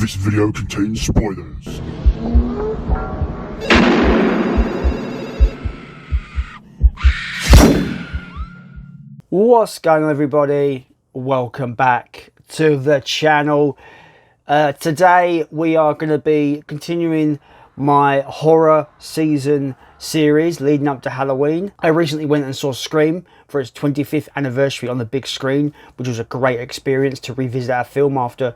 This video contains spoilers. What's going on, everybody? Welcome back to the channel. Today we are going to be continuing my horror season series leading up to Halloween. I recently went and saw Scream for its 25th anniversary on the big screen, which was a great experience to revisit that film after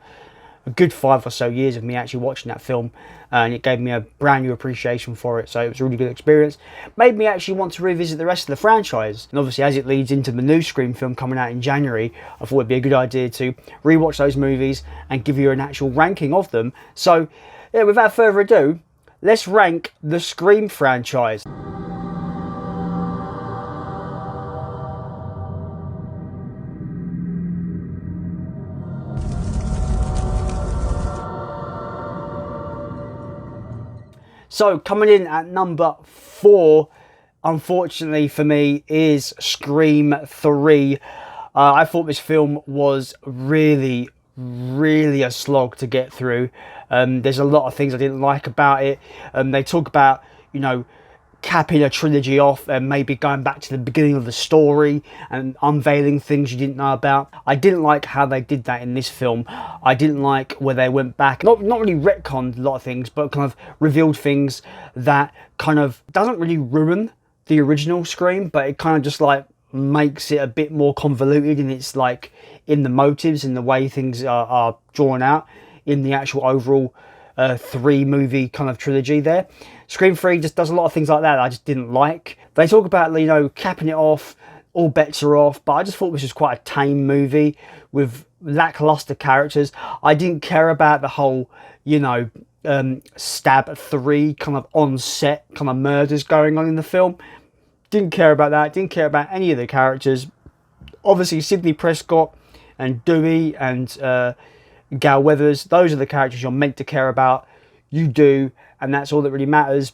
a good 5 or so years of me actually watching that film, and it gave me a brand new appreciation for it. So it was a really good experience. Made me actually want to revisit the rest of the franchise, and obviously as it leads into the new Scream film coming out in January, I thought it'd be a good idea to rewatch those movies and give you an actual ranking of them. So yeah, without further ado, let's rank the Scream franchise. So coming in at number 4, unfortunately for me, is Scream 3. I thought this film was really a slog to get through. There's a lot of things I didn't like about it. They talk about, you know, capping a trilogy off and maybe going back to the beginning of the story and unveiling things you didn't know about. I didn't like how they did that in this film. I didn't like where they went back, not really retconned a lot of things, but kind of revealed things that kind of doesn't really ruin the original Scream, but it kind of just like makes it a bit more convoluted, and it's like in the motives and the way things are drawn out in the actual overall 3-movie kind of trilogy there. Scream 3 just does a lot of things like that I just didn't like. They talk about, you know, capping it off, all bets are off, but I just thought this was quite a tame movie with lackluster characters. I didn't care about the whole, you know, Stab 3 kind of on-set kind of murders going on in the film. Didn't care about that. Didn't care about any of the characters. Obviously, Sidney Prescott and Dewey and Gal Weathers, those are the characters you're meant to care about. You do, and that's all that really matters.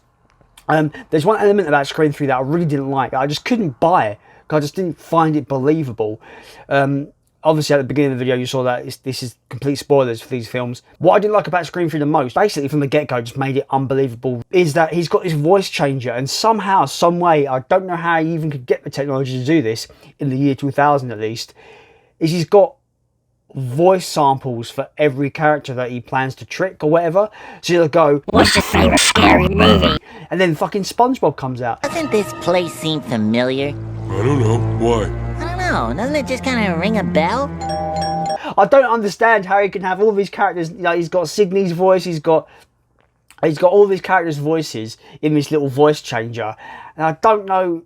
There's one element about Scream 3 that I really didn't like. I just couldn't buy it because I just didn't find it believable. Obviously, at the beginning of the video, you saw that this is complete spoilers for these films. What I didn't like about Scream 3 the most, basically from the get-go, just made it unbelievable, is that he's got this voice changer, and somehow, some way, I don't know how he even could get the technology to do this in the year 2000 at least, is he's got voice samples for every character that he plans to trick or whatever. So he'll go, "What's your favorite scary movie?" And then fucking SpongeBob comes out. Doesn't this place seem familiar? I don't know. Why? I don't know. Doesn't it just kind of ring a bell? I don't understand how he can have all these characters. You know, he's got Sydney's voice. He's got all these characters' voices in this little voice changer. And I don't know.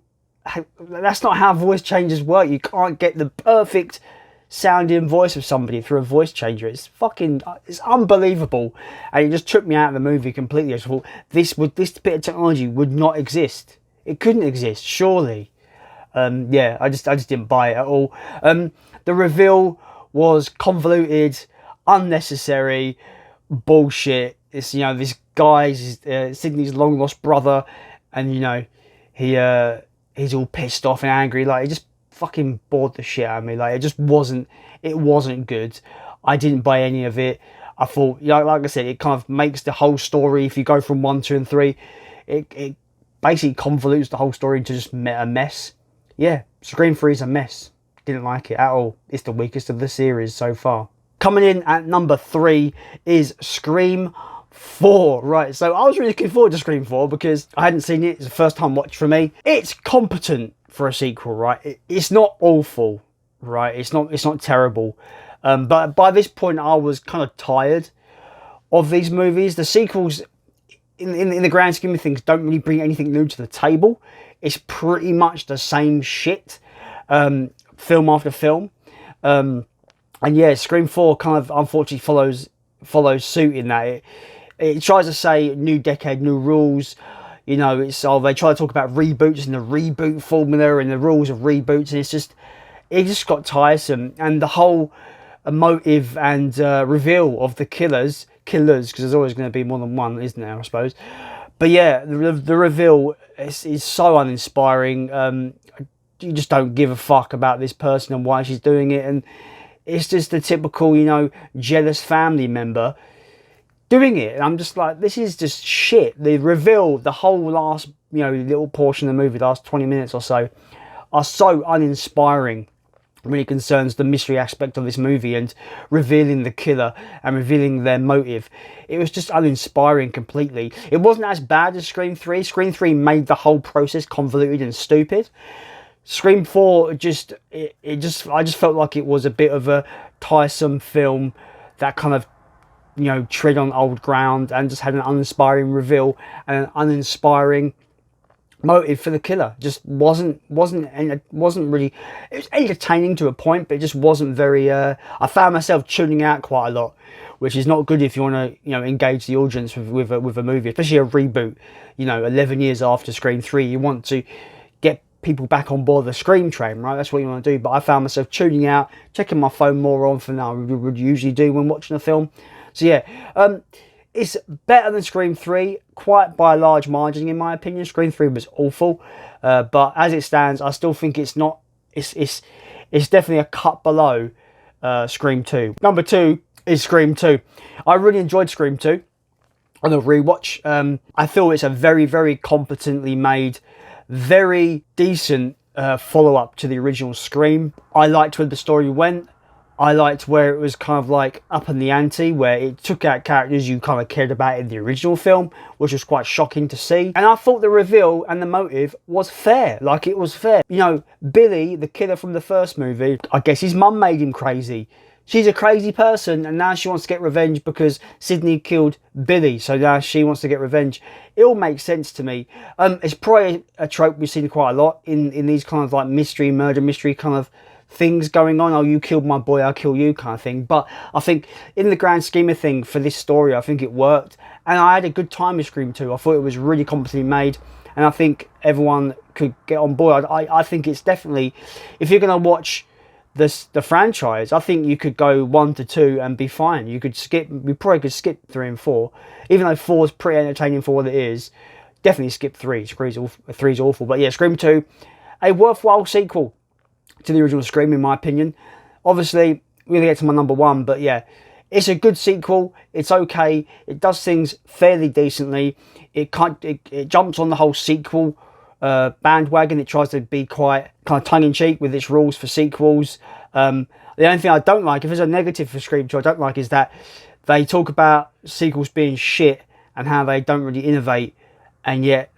That's not how voice changers work. You can't get the perfect sounding voice of somebody through a voice changer. It's unbelievable, and it just took me out of the movie completely. I just thought this bit of technology would not exist. It couldn't exist, surely. Yeah, I just didn't buy it at all. The reveal was convoluted, unnecessary, bullshit. It's, you know, this guy's Sydney's long lost brother, and you know he's all pissed off and angry. Like, it just fucking bored the shit out of me. Like, it wasn't good. I didn't buy any of it. I thought, you know, like I said, it kind of makes the whole story, if you go from 1, 2 and 3, it basically convolutes the whole story into just a mess. Yeah, Scream 3 is a mess. Didn't like it at all. It's the weakest of the series so far. Coming in at number 3 is Scream 4. Right, so I was really looking forward to Scream 4 because I hadn't seen it. It's the first time watch for me. It's competent for a sequel, right? It's not awful, right? It's not terrible. But by this point, I was kind of tired of these movies. The sequels, in the grand scheme of things, don't really bring anything new to the table. It's pretty much the same shit, film after film. And yeah, Scream 4 kind of unfortunately follows suit in that. It tries to say new decade, new rules. You know, they try to talk about reboots and the reboot formula and the rules of reboots, and it just got tiresome. And the whole motive and reveal of the killers, because there's always going to be more than one, isn't there, I suppose. But yeah, the reveal is so uninspiring. You just don't give a fuck about this person and why she's doing it, and it's just the typical, you know, jealous family member, doing it, and I'm just like, this is just shit. The reveal, the whole last, little portion of the movie, the last 20 minutes or so, are so uninspiring when it concerns the mystery aspect of this movie and revealing the killer and revealing their motive. It was just uninspiring completely. It wasn't as bad as Scream 3. Scream 3 made the whole process convoluted and stupid. Scream 4 I just felt like it was a bit of a tiresome film that kind of tread on old ground and just had an uninspiring reveal and an uninspiring motive for the killer. Just wasn't really. It was entertaining to a point, but it just wasn't very. I found myself tuning out quite a lot, which is not good if you want to engage the audience with a movie, especially a reboot. 11 years after Scream 3, you want to get people back on board the Scream train, right? That's what you want to do. But I found myself tuning out, checking my phone more often than I would usually do when watching a film. So yeah, it's better than Scream 3, quite by a large margin in my opinion. Scream 3 was awful, but as it stands, I still think it's not. It's definitely a cut below Scream 2. Number 2 is Scream 2. I really enjoyed Scream 2 on a rewatch. I feel it's a very, very competently made, very decent follow-up to the original Scream. I liked where the story went. I liked where it was kind of like up in the ante, where it took out characters you kind of cared about in the original film, which was quite shocking to see. And I thought the reveal and the motive was fair. Like, it was fair. Billy, the killer from the first movie, I guess his mum made him crazy. She's a crazy person, and now she wants to get revenge because Sidney killed Billy, so now she wants to get revenge. It all makes sense to me. It's probably a trope we've seen quite a lot in these kind of like murder mystery kind of things going on. Oh, you killed my boy, I'll kill you kind of thing. But I think in the grand scheme of things for this story, I think it worked. And I had a good time with Scream 2. I thought it was really competently made. And I think everyone could get on board. I think it's definitely, if you're going to watch the franchise, I think you could go 1 to 2 and be fine. You probably could skip 3 and 4. Even though 4 is pretty entertaining for what it is, definitely skip 3. 3 is awful. But yeah, Scream 2, a worthwhile sequel to the original Scream, in my opinion. Obviously, we're gonna get to my number 1, but yeah, it's a good sequel. It's okay. It does things fairly decently. It jumps on the whole sequel bandwagon. It tries to be quite kind of tongue-in-cheek with its rules for sequels. The only thing I don't like, if there's a negative for Scream 2, I don't like, is that they talk about sequels being shit and how they don't really innovate, and yet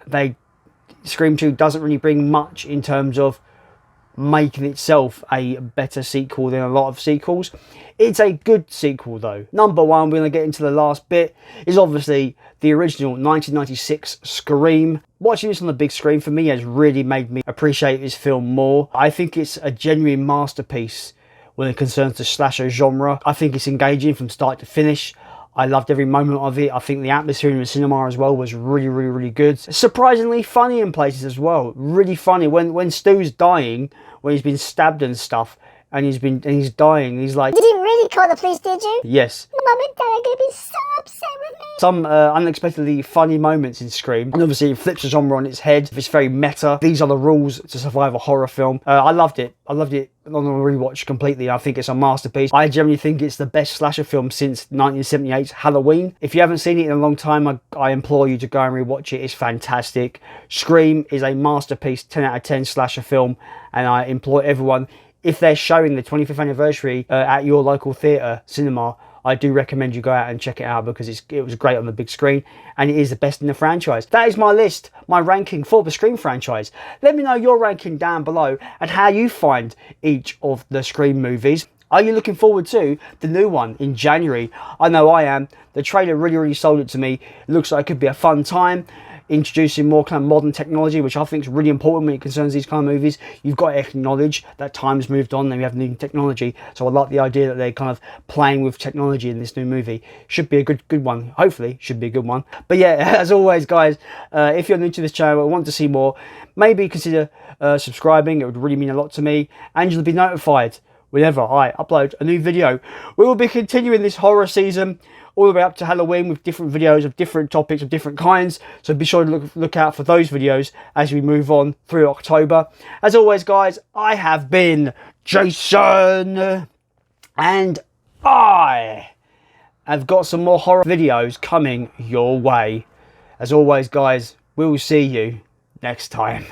Scream 2 doesn't really bring much in terms of making itself a better sequel than a lot of sequels. It's a good sequel though. Number 1, we're going to get into the last bit, is obviously the original 1996 Scream. Watching this on the big screen for me has really made me appreciate this film more. I think it's a genuine masterpiece when it concerns the slasher genre. I think it's engaging from start to finish. I loved every moment of it. I think the atmosphere in the cinema as well was really, really, really good. Surprisingly funny in places as well. Really funny. When Stu's dying, when he's been stabbed and stuff, and he's dying, he's like, "You didn't really call the police, did you? Yes. Mum and Dad are going to be so upset with me." Some unexpectedly funny moments in Scream. And obviously it flips the genre on its head. It's very meta. These are the rules to survive a horror film. I loved it. I loved it on a rewatch completely. I think it's a masterpiece. I generally think it's the best slasher film since 1978's Halloween. If you haven't seen it in a long time, I implore you to go and rewatch it. It's fantastic. Scream is a masterpiece, 10 out of 10 slasher film. And I implore everyone, if they're showing the 25th anniversary at your local theatre cinema, I do recommend you go out and check it out, because it was great on the big screen and it is the best in the franchise. That is my list, my ranking for the Scream franchise. Let me know your ranking down below and how you find each of the Scream movies. Are you looking forward to the new one in January? I know I am. The trailer really, really sold it to me. It looks like it could be a fun time, introducing more kind of modern technology, which I think is really important when it concerns these kind of movies. You've got to acknowledge that time's moved on and we have new technology. So I like the idea that they're kind of playing with technology in this new movie. Should be a good one. Hopefully, should be a good one. But yeah, as always, guys, if you're new to this channel and want to see more, maybe consider subscribing. It would really mean a lot to me, and you'll be notified whenever I upload a new video. We will be continuing this horror season all the way up to Halloween with different videos of different topics of different kinds. So be sure to look out for those videos as we move on through October. As always, guys, I have been Jason, and I I've got some more horror videos coming your way. As always, guys, we will see you next time.